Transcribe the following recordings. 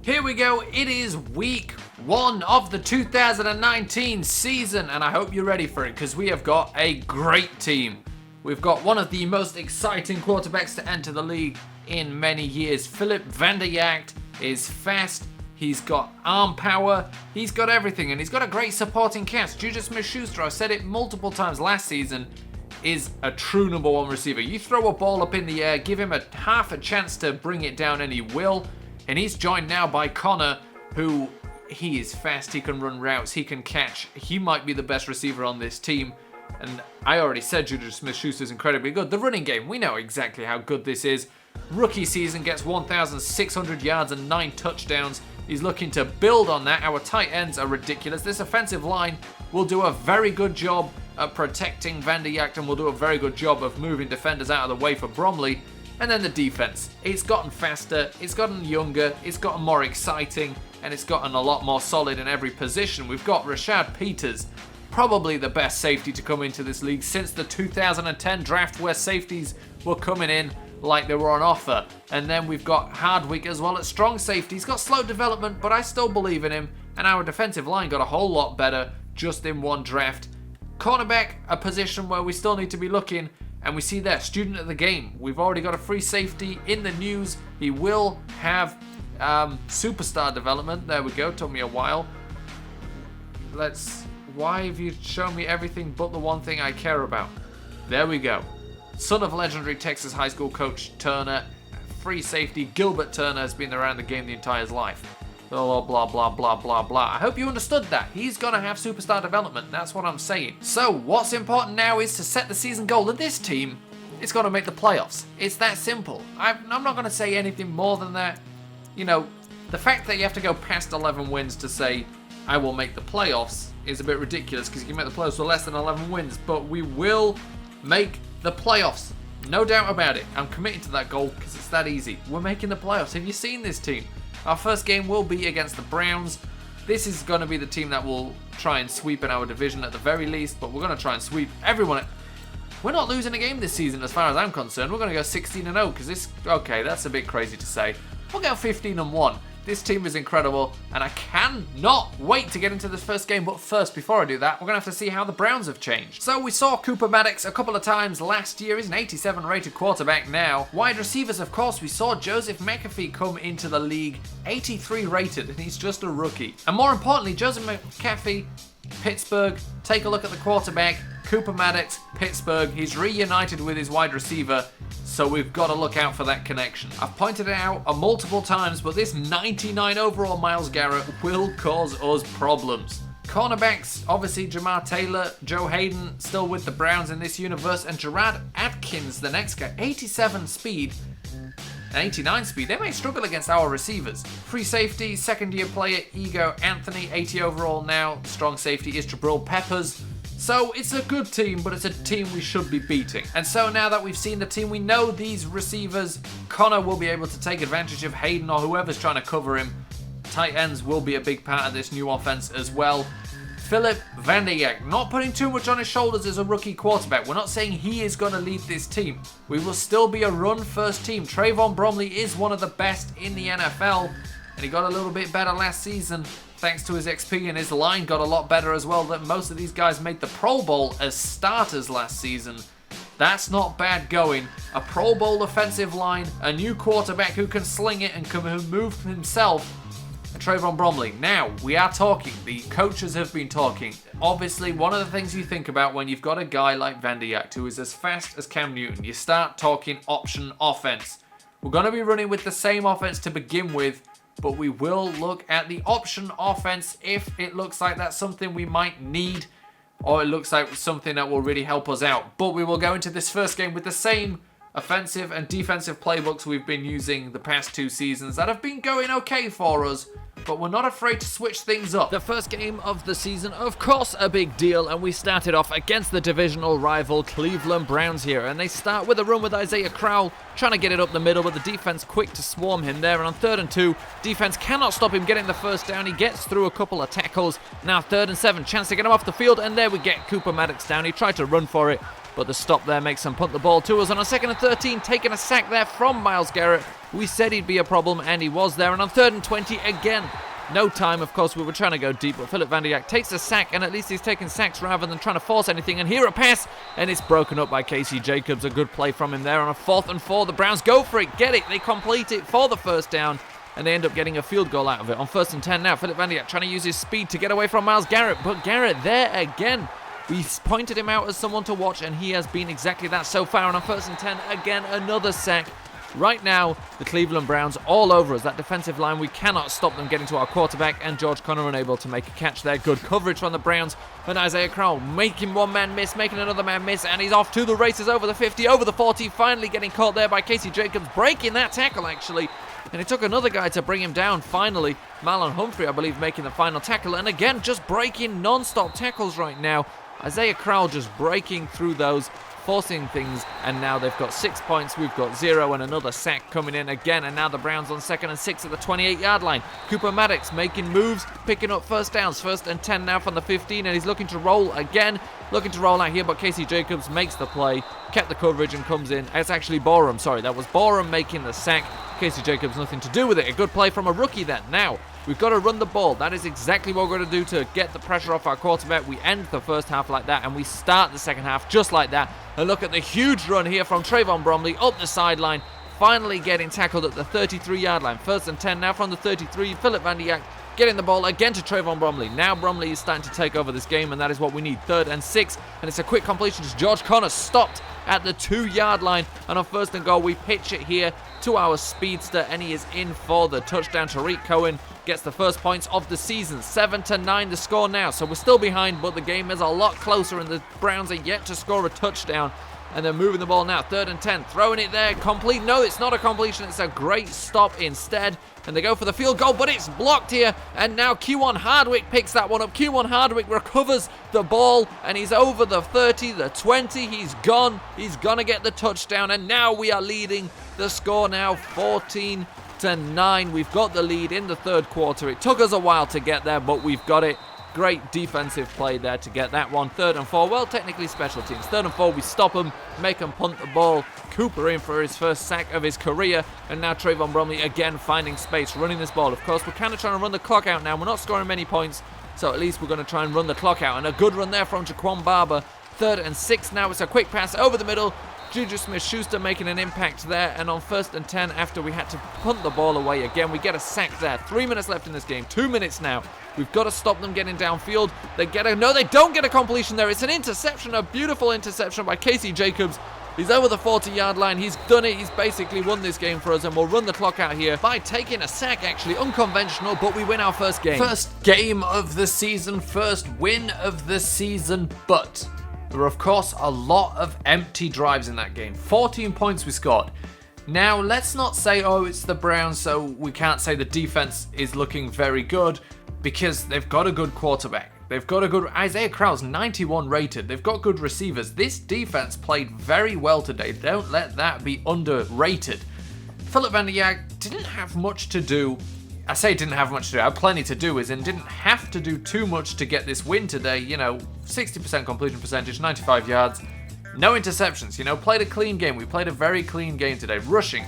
Here we go, it is week 1 of the 2019 season, and I hope you're ready for it because we have got a great team. We've got one of the most exciting quarterbacks to enter the league in many years. Philip van der Jagt is fast, he's got arm power, he's got everything, and he's got a great supporting cast. Juju Smith-Schuster, I said it multiple times last season, is a true number 1 receiver. You throw a ball up in the air, give him half a chance to bring it down, and he will. And he's joined now by Connor, who he is fast, he can run routes, he can catch. He might be the best receiver on this team. And I already said Juju Smith-Schuster is incredibly good. The running game, we know exactly how good this is. Rookie season, gets 1,600 yards and 9 touchdowns. He's looking to build on that. Our tight ends are ridiculous. This offensive line will do a very good job at protecting Van der Jagt and will do a very good job of moving defenders out of the way for Bromley. And then the defense. It's gotten faster, it's gotten younger, it's gotten more exciting, and it's gotten a lot more solid in every position. We've got Rashad Peters, probably the best safety to come into this league since the 2010 draft, where safeties were coming in like they were on offer. And then we've got Hardwick as well at strong safety. He's got slow development, but I still believe in him. And our defensive line got a whole lot better just in one draft. Cornerback, a position where we still need to be looking. And we see there, student of the game. We've already got a free safety in the news. He will have superstar development. There we go, took me a while. Why have you shown me everything but the one thing I care about? There we go. Son of legendary Texas high school coach Turner. Free safety, Gilbert Turner has been around the game the entire life. Blah, blah, blah, blah, blah, blah. I hope you understood that. He's going to have superstar development. That's what I'm saying. So what's important now is to set the season goal. And this team is going to make the playoffs. It's that simple. I'm not going to say anything more than that. You know, the fact that you have to go past 11 wins to say, I will make the playoffs is a bit ridiculous because you can make the playoffs with less than 11 wins. But we will make the playoffs. No doubt about it. I'm committing to that goal because it's that easy. We're making the playoffs. Have you seen this team? Our first game will be against the Browns. This is going to be the team that will try and sweep in our division at the very least, but we're going to try and sweep everyone. We're not losing a game this season as far as I'm concerned. We're going to go 16-0 because this, okay, that's a bit crazy to say. We'll go 15-1. This team is incredible, and I cannot wait to get into this first game. But first, before I do that, we're going to have to see how the Browns have changed. So we saw Cooper Maddox a couple of times last year. He's an 87 rated quarterback now. Wide receivers, of course, we saw Joseph McAfee come into the league 83 rated, and he's just a rookie. And more importantly, Joseph McAfee, Pittsburgh, take a look at the quarterback. Cooper Maddox, Pittsburgh, he's reunited with his wide receiver, so we've got to look out for that connection. I've pointed it out multiple times, but this 99 overall Myles Garrett will cause us problems. Cornerbacks, obviously Jamar Taylor, Joe Hayden, still with the Browns in this universe, and Gerard Atkins, the next guy, 87 speed, and 89 speed. They may struggle against our receivers. Free safety, second year player, Ego Anthony, 80 overall now. Strong safety is Jabril Peppers. So it's a good team, but it's a team we should be beating. And so now that we've seen the team, we know these receivers, Connor will be able to take advantage of Hayden or whoever's trying to cover him. Tight ends will be a big part of this new offense as well. Philip van der Jagt, not putting too much on his shoulders as a rookie quarterback. We're not saying he is going to lead this team. We will still be a run-first team. Trayvon Bromley is one of the best in the NFL, and he got a little bit better last season thanks to his XP, and his line got a lot better as well. That most of these guys made the Pro Bowl as starters last season. That's not bad going. A Pro Bowl offensive line, a new quarterback who can sling it and can move himself, and Trayvon Bromley. Now, we are talking. The coaches have been talking. Obviously, one of the things you think about when you've got a guy like Van der Jagt who is as fast as Cam Newton, you start talking option offense. We're going to be running with the same offense to begin with, but we will look at the option offense if it looks like that's something we might need, or it looks like something that will really help us out. But we will go into this first game with the same offensive and defensive playbooks we've been using the past 2 seasons that have been going okay for us, but we're not afraid to switch things up. The first game of the season, of course, a big deal, and we started off against the divisional rival Cleveland Browns here, and they start with a run with Isaiah Crowell, trying to get it up the middle, but the defense quick to swarm him there, and on 3rd and 2, defense cannot stop him getting the first down. He gets through a couple of tackles. Now 3rd and 7, chance to get him off the field, and there we get Cooper Maddox down. He tried to run for it, but the stop there makes them punt the ball to us. And on 2nd and 13, taking a sack there from Myles Garrett. We said he'd be a problem, and he was there. And on 3rd and 20, again, no time. Of course, we were trying to go deep, but Philip Van Der Yak takes a sack, and at least he's taking sacks rather than trying to force anything. And here a pass, and it's broken up by Casey Jacobs. A good play from him there on a 4th and 4. The Browns go for it, get it. They complete it for the first down, and they end up getting a field goal out of it. On 1st and 10 now, Philip Van Der Yak trying to use his speed to get away from Myles Garrett, but Garrett there again. We pointed him out as someone to watch, and he has been exactly that so far. And on 1st and 10, again, another sack. Right now, the Cleveland Browns all over us. That defensive line, we cannot stop them getting to our quarterback, and George Conner unable to make a catch there. Good coverage from the Browns, and Isaiah Crowell making one man miss, making another man miss, and he's off to the races over the 50, over the 40, finally getting caught there by Casey Jacobs, breaking that tackle actually. And it took another guy to bring him down finally. Marlon Humphrey, I believe, making the final tackle, and again, just breaking non-stop tackles right now. Isaiah Crowell just breaking through those, forcing things, and now they've got 6 points, we've got 0, and another sack coming in again, and now the Browns on 2nd and 6 at the 28-yard line. Cooper Maddox making moves, picking up first downs. 1st and 10 now from the 15, and he's looking to roll again, looking to roll out here, but Casey Jacobs makes the play, kept the coverage and comes in. It's actually Borum, sorry, that was Borum making the sack. Casey Jacobs nothing to do with it. A good play from a rookie then. Now, we've got to run the ball. That is exactly what we're going to do to get the pressure off our quarterback. We end the first half like that, and we start the second half just like that. And look at the huge run here from Trayvon Bromley up the sideline, finally getting tackled at the 33-yard line. 1st and 10 now from the 33. Philip Van Der Yak getting the ball again to Trayvon Bromley. Now Bromley is starting to take over this game, and that is what we need. 3rd and 6, and it's a quick completion to George Conner, stopped at the 2-yard line. And on 1st and goal, we pitch it here to our speedster, and he is in for the touchdown. Tarik Cohen gets the first points of the season. 7-9 the score now, so we're still behind, but the game is a lot closer, and the Browns are yet to score a touchdown. And they're moving the ball now. 3rd and 10, throwing it there, complete. No, it's not a completion, it's a great stop instead. And they go for the field goal, but it's blocked here. And now Q1 Hardwick picks that one up. Q1 Hardwick recovers the ball, and he's over the 30, the 20. He's gone. He's gonna get the touchdown, and now we are leading the score now 14-9. We've got the lead in the 3rd quarter. It took us a while to get there, but we've got it. Great defensive play there to get that one. 3rd and 4, well, technically special teams. 3rd and 4, we stop them, make them punt the ball. Cooper in for his first sack of his career, and now Trayvon Bromley again finding space, running this ball. Of course, we're kind of trying to run the clock out now. We're not scoring many points, so at least we're going to try and run the clock out. And a good run there from Jaquan Barber. 3rd and 6 now, it's a quick pass over the middle. Juju Smith-Schuster making an impact there, and on 1st and 10, after we had to punt the ball away again, we get a sack there. 3 minutes left in this game, 2 minutes now. We've got to stop them getting downfield. They don't get a completion there. It's an interception, a beautiful interception by Casey Jacobs. He's over the 40-yard line. He's done it. He's basically won this game for us, and we'll run the clock out here by taking a sack, actually. Unconventional, but we win our first game. First game of the season, first win of the season, but there were, of course, a lot of empty drives in that game. 14 points we scored. Now, let's not say, oh, it's the Browns, so we can't say the defense is looking very good, because they've got a good quarterback. They've got a good... Isaiah Crowell's 91 rated. They've got good receivers. This defense played very well today. Don't let that be underrated. Philip Van Der Yak didn't have much to do. I say didn't have much to do. I had plenty to do, as in didn't have to do too much to get this win today. You know, 60% completion percentage, 95 yards, no interceptions. You know, played a clean game. We played a very clean game today. Rushing,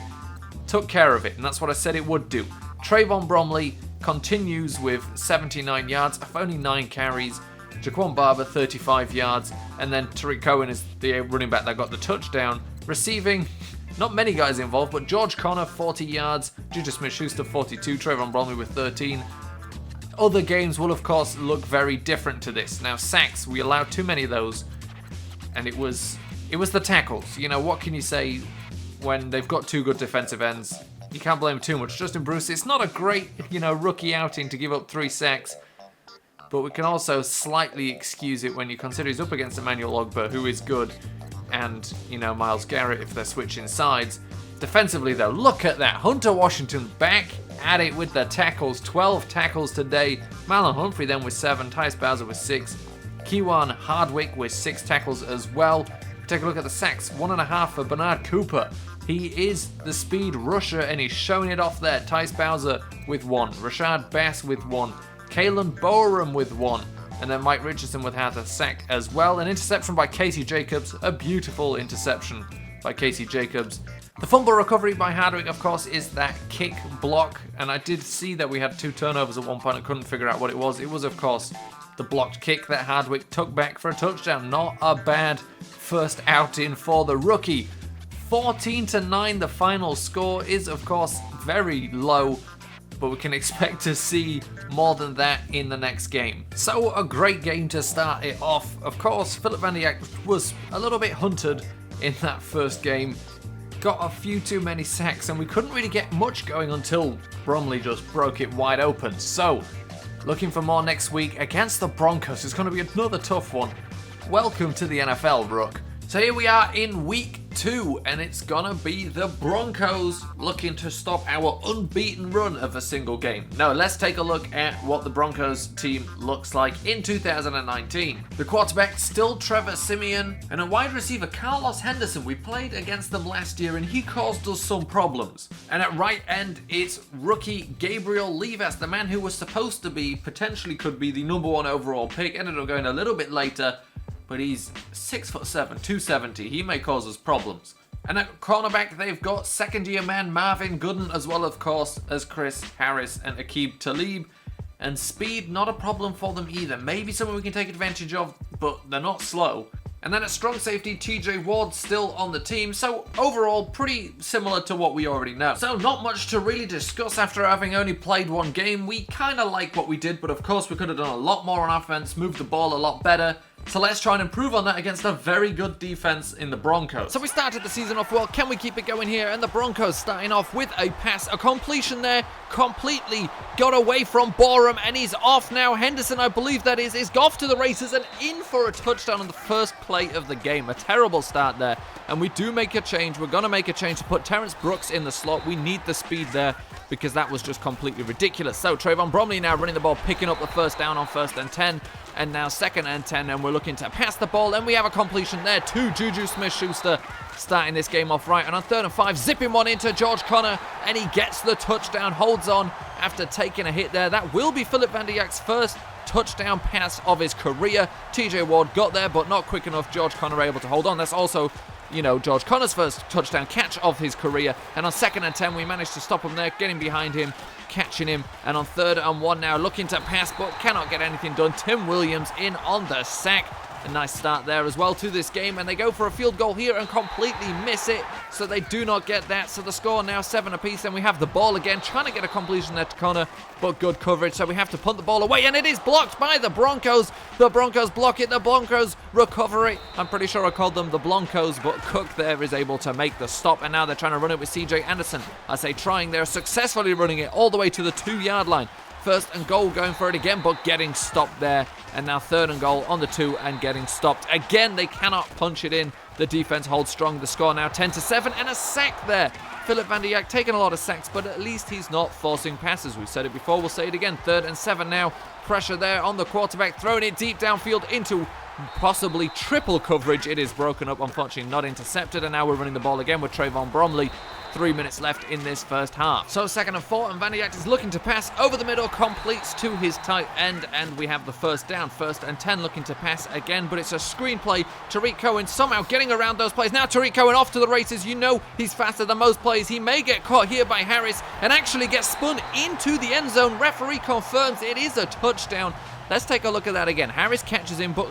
took care of it, and that's what I said it would do. Trayvon Bromley continues with 79 yards, only 9 carries. Jaquan Barber, 35 yards. And then Tarik Cohen is the running back that got the touchdown. Receiving, not many guys involved, but George Conner, 40 yards. Juju Smith-Schuster, 42. Trayvon Bromley with 13. Other games will, of course, look very different to this. Now, sacks, we allowed too many of those. And it was the tackles. You know, what can you say when they've got 2 good defensive ends? You can't blame him too much. Justin Bruce, it's not a great, rookie outing to give up 3 sacks, but we can also slightly excuse it when you consider he's up against Emmanuel Ogbah, who is good, and, Myles Garrett if they're switching sides. Defensively, though, look at that. Hunter Washington back at it with the tackles. 12 tackles today. Marlon Humphrey then with 7. Tyus Bowser with 6. Q1 Hardwick with 6 tackles as well. Take a look at the sacks. 1.5 for Bernard Cooper. He is the speed rusher, and he's showing it off there. Tyus Bowser with 1. Rashad Bass with 1. Kalen Borum with 1. And then Mike Richardson would have a sack as well. An interception by Casey Jacobs. A beautiful interception by Casey Jacobs. The fumble recovery by Hardwick, of course, is that kick block. And I did see that we had 2 turnovers at one point. I couldn't figure out what it was. It was, of course, the blocked kick that Hardwick took back for a touchdown. Not a bad first outing for the rookie. 14-9, the final score is, of course, very low, but we can expect to see more than that in the next game. So a great game to start it off. Of course, Philip Van Dijk was a little bit hunted in that first game. Got a few too many sacks, and we couldn't really get much going until Bromley just broke it wide open. So, looking for more next week against the Broncos. It's going to be another tough one. Welcome to the NFL, Rook. So here we are in week 2, and it's gonna be the Broncos looking to stop our unbeaten run of a single game. Now, let's take a look at what the Broncos team looks like in 2019. The quarterback still Trevor Siemian, and a wide receiver Carlos Henderson. We played against them last year, and he caused us some problems. And at right end, it's rookie Gabriel Levis, the man who was supposed to be, potentially could be the #1 overall pick. Ended up going a little bit later. But he's 6'7", 270. He may cause us problems. And at cornerback, they've got second-year man Marvin Gooden, as well, of course, as Chris Harris and Aqib Talib. And speed, not a problem for them either. Maybe something we can take advantage of, but they're not slow. And then at strong safety, TJ Ward still on the team. So overall, pretty similar to what we already know. So not much to really discuss after having only played one game. We kind of like what we did, but of course we could have done a lot more on offense, moved the ball a lot better. So let's try and improve on that against a very good defense in the Broncos. So we started the season off well. Can we keep it going here? And the Broncos starting off with a pass. A completion there. Completely got away from Borum, and he's off now. Henderson, I believe that is off to the races and in for a touchdown on the first play of the game. A terrible start there. And we do make a change. We're going to make a change to put Terrence Brooks in the slot. We need the speed there because that was just completely ridiculous. So Trayvon Bromley now running the ball, picking up the first down on 1st and 10. And now 2nd and 10, and we're looking to pass the ball, and we have a completion there to Juju Smith-Schuster, starting this game off right. And on 3rd and 5, zipping one into George Connor, and he gets the touchdown, holds on after taking a hit there. That will be Philip Van Dijk's first touchdown pass of his career. TJ Ward got there, but not quick enough. George Connor able to hold on. That's also, George Connor's first touchdown catch of his career. And on 2nd and 10, we managed to stop him there, getting behind him, catching him. And on 3rd and 1 now, looking to pass, but cannot get anything done. Tim Williams in on the sack. A nice start there as well to this game, and they go for a field goal here and completely miss it, so they do not get that. So the score now 7 apiece, and we have the ball again, trying to get a completion there to Connor, but good coverage, so we have to punt the ball away, and it is blocked by the Broncos. The Broncos block it, the Broncos recover it. I'm pretty sure I called them the Blancos, but Cook there is able to make the stop, and now they're trying to run it with CJ Anderson. I say trying, they're successfully running it all the way to the 2-yard line. 1st and goal, going for it again, but getting stopped there. And now 3rd and goal on the 2 and getting stopped. Again, they cannot punch it in. The defense holds strong. The score now 10-7 and a sack there. Philip Van Dijk taking a lot of sacks, but at least he's not forcing passes. We've said it before, we'll say it again. 3rd and 7 now. Pressure there on the quarterback, throwing it deep downfield into possibly triple coverage. It is broken up, unfortunately not intercepted, and now we're running the ball again with Trayvon Bromley. 3 minutes left in this first half. So 2nd and 4, and Van Dijk is looking to pass over the middle, completes to his tight end, and we have the first down. 1st and 10 looking to pass again, but it's a screen play. Tarik Cohen somehow getting around those plays. Now Tarik Cohen off to the races. He's faster than most plays. He may get caught here by Harris and actually get spun into the end zone. Referee confirms it is a touchdown. Let's take a look at that again. Harris catches him, but,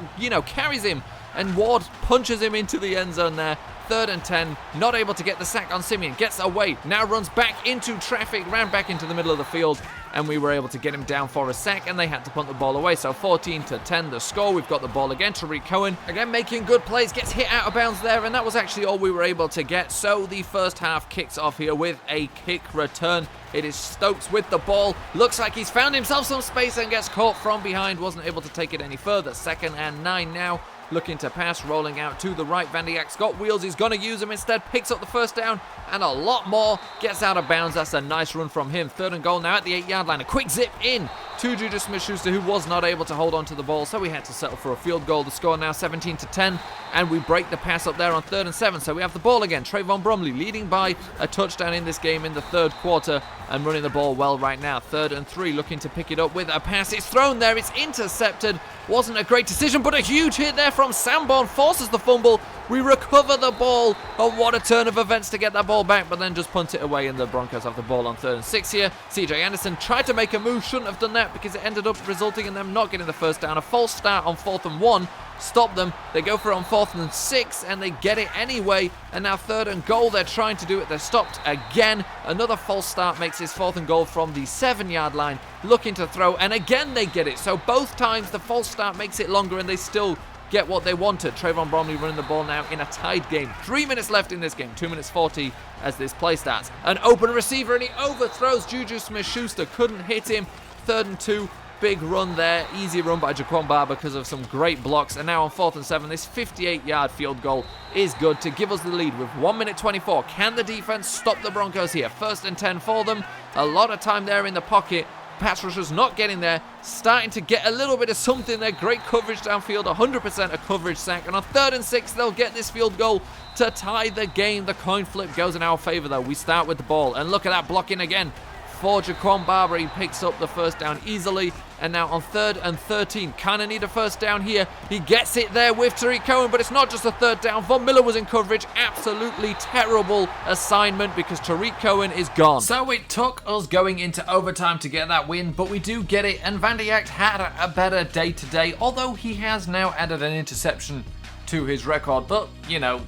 carries him, and Ward punches him into the end zone there. 3rd and 10, not able to get the sack on Siemian, gets away, now runs back into traffic, ran back into the middle of the field, and we were able to get him down for a sack, and they had to punt the ball away. So 14-10 the score. We've got the ball again. Tarik Cohen again making good plays, gets hit out of bounds there, and that was actually all we were able to get. So the first half kicks off here with a kick return. It is Stokes with the ball. Looks like he's found himself some space and gets caught from behind. Wasn't able to take it any further. 2nd and 9 now. Looking to pass, rolling out to the right. Van Dijk's got wheels. He's going to use them instead. Picks up the first down and a lot more. Gets out of bounds. That's a nice run from him. 3rd and goal now at the 8-yard line. A quick zip in to Juju Smith-Schuster, who was not able to hold on to the ball, so we had to settle for a field goal. The score now 17-10, and we break the pass up there on 3rd and 7. So we have the ball again. Trayvon Bromley leading by a touchdown in this game in the 3rd quarter and running the ball well right now. 3rd and 3, looking to pick it up with a pass. It's thrown there. It's intercepted. Wasn't a great decision, but a huge hit there from Sanborn forces the fumble. We recover the ball. Oh, what a turn of events to get that ball back, but then just punt it away, and the Broncos have the ball on 3rd and 6 here. CJ Anderson tried to make a move, shouldn't have done that because it ended up resulting in them not getting the first down. A false start on 4th and 1 stopped them. They go for it on 4th and 6, and they get it anyway. And now 3rd and goal, they're trying to do it. They're stopped again. Another false start makes his 4th and goal from the 7-yard line, looking to throw, and again they get it. So both times the false start makes it longer, and they still get what they wanted. Trayvon Bromley running the ball now in a tied game. 3 minutes left in this game. 2 minutes 40 as this play starts. An open receiver, and he overthrows Juju Smith-Schuster. Couldn't hit him. 3rd and 2. Big run there. Easy run by Jaquan Barber because of some great blocks. And now on 4th and 7, this 58-yard field goal is good to give us the lead with 1 minute 24. Can the defense stop the Broncos here? 1st and 10 for them. A lot of time there in the pocket. Pass rushers not getting there, starting to get a little bit of something there. Great coverage downfield, 100% a coverage sack. And on 3rd and 6, they'll get this field goal to tie the game. The coin flip goes in our favor, though. We start with the ball, and look at that blocking again for Jaquan Barber. He picks up the first down easily. And now on 3rd and 13, kind of need a first down here. He gets it there with Tarik Cohen, but it's not just a 3rd down. Von Miller was in coverage. Absolutely terrible assignment because Tarik Cohen is gone. So it took us going into overtime to get that win, but we do get it. And Van Dyke had a better day today, although he has now added an interception to his record. But, you know,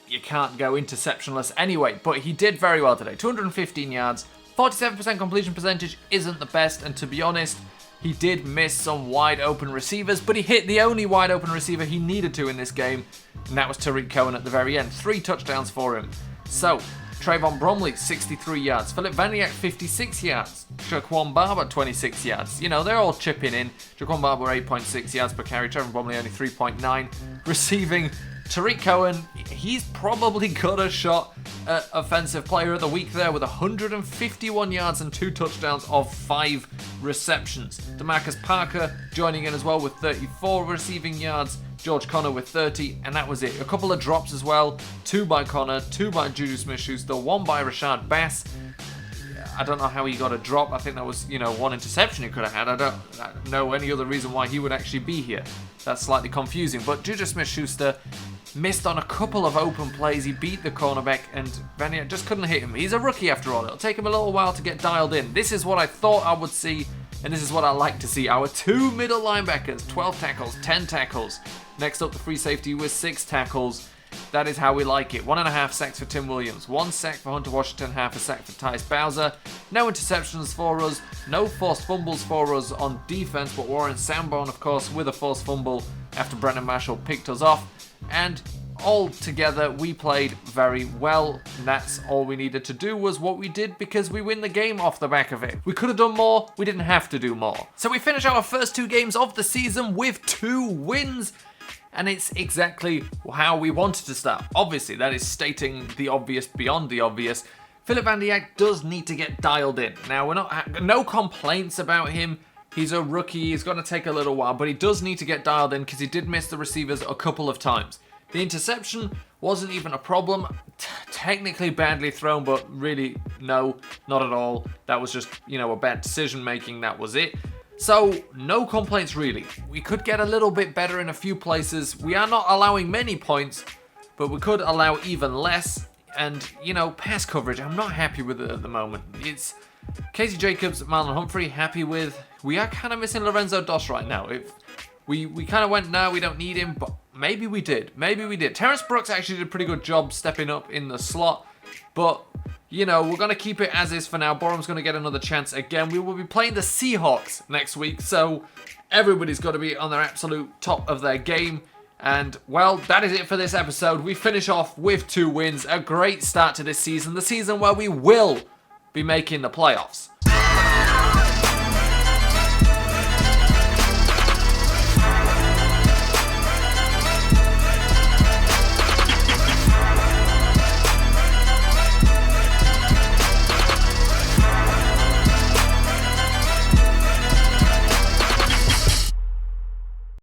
you can't go interceptionless anyway. But he did very well today. 215 yards, 47% completion percentage isn't the best, and to be honest, he did miss some wide open receivers, but he hit the only wide open receiver he needed to in this game, and that was Tarik Cohen at the very end. 3 touchdowns for him. So, Trayvon Bromley, 63 yards. Philip Van Dyke, 56 yards. Jaquan Barber, 26 yards. You know, they're all chipping in. Jaquan Barber, 8.6 yards per carry. Trayvon Bromley, only 3.9. Receiving, Tarik Cohen, he's probably got a shot at Offensive Player of the Week there with 151 yards and 2 touchdowns of 5 receptions. DeMarcus Parker joining in as well with 34 receiving yards. George Connor with 30, and that was it. A couple of drops as well. 2 by Connor, 2 by Juju Smith-Schuster, 1 by Rashad Bass. I don't know how he got a drop. I think that was, 1 interception he could have had. I don't know any other reason why he would actually be here. That's slightly confusing. But Juju Smith-Schuster missed on a couple of open plays. He beat the cornerback, and Van Dyke just couldn't hit him. He's a rookie after all. It'll take him a little while to get dialed in. This is what I thought I would see, and this is what I like to see. Our 2 middle linebackers, 12 tackles, 10 tackles. Next up, the free safety with 6 tackles. That is how we like it. 1.5 sacks for Tim Williams, 1 sack for Hunter Washington, half a sack for Tyus Bowser. No interceptions for us, no forced fumbles for us on defense, but Warren Sanborn, of course, with a forced fumble after Brandon Marshall picked us off. And all together, we played very well. That's all we needed to do was what we did, because we win the game off the back of it. We could have done more, we didn't have to do more. So we finish our first 2 games of the season with 2 wins. And it's exactly how we wanted to start. Obviously, that is stating the obvious beyond the obvious. Philip Van Dyke does need to get dialed in. Now, no complaints about him. He's a rookie. He's going to take a little while, but he does need to get dialed in because he did miss the receivers a couple of times. The interception wasn't even a problem. Technically badly thrown, but really, no, not at all. That was just, a bad decision making. That was it. So, no complaints really. We could get a little bit better in a few places. We are not allowing many points, but we could allow even less. And, pass coverage, I'm not happy with it at the moment. It's Casey Jacobs, Marlon Humphrey, happy with. We are kind of missing Lorenzo Doss right now. We kind of went, no, we don't need him, but maybe we did. Terrence Brooks actually did a pretty good job stepping up in the slot, but we're going to keep it as is for now. Borum's going to get another chance again. We will be playing the Seahawks next week, so everybody's got to be on their absolute top of their game. And, well, that is it for this episode. We finish off with 2 wins. A great start to this season. The season where we will be making the playoffs.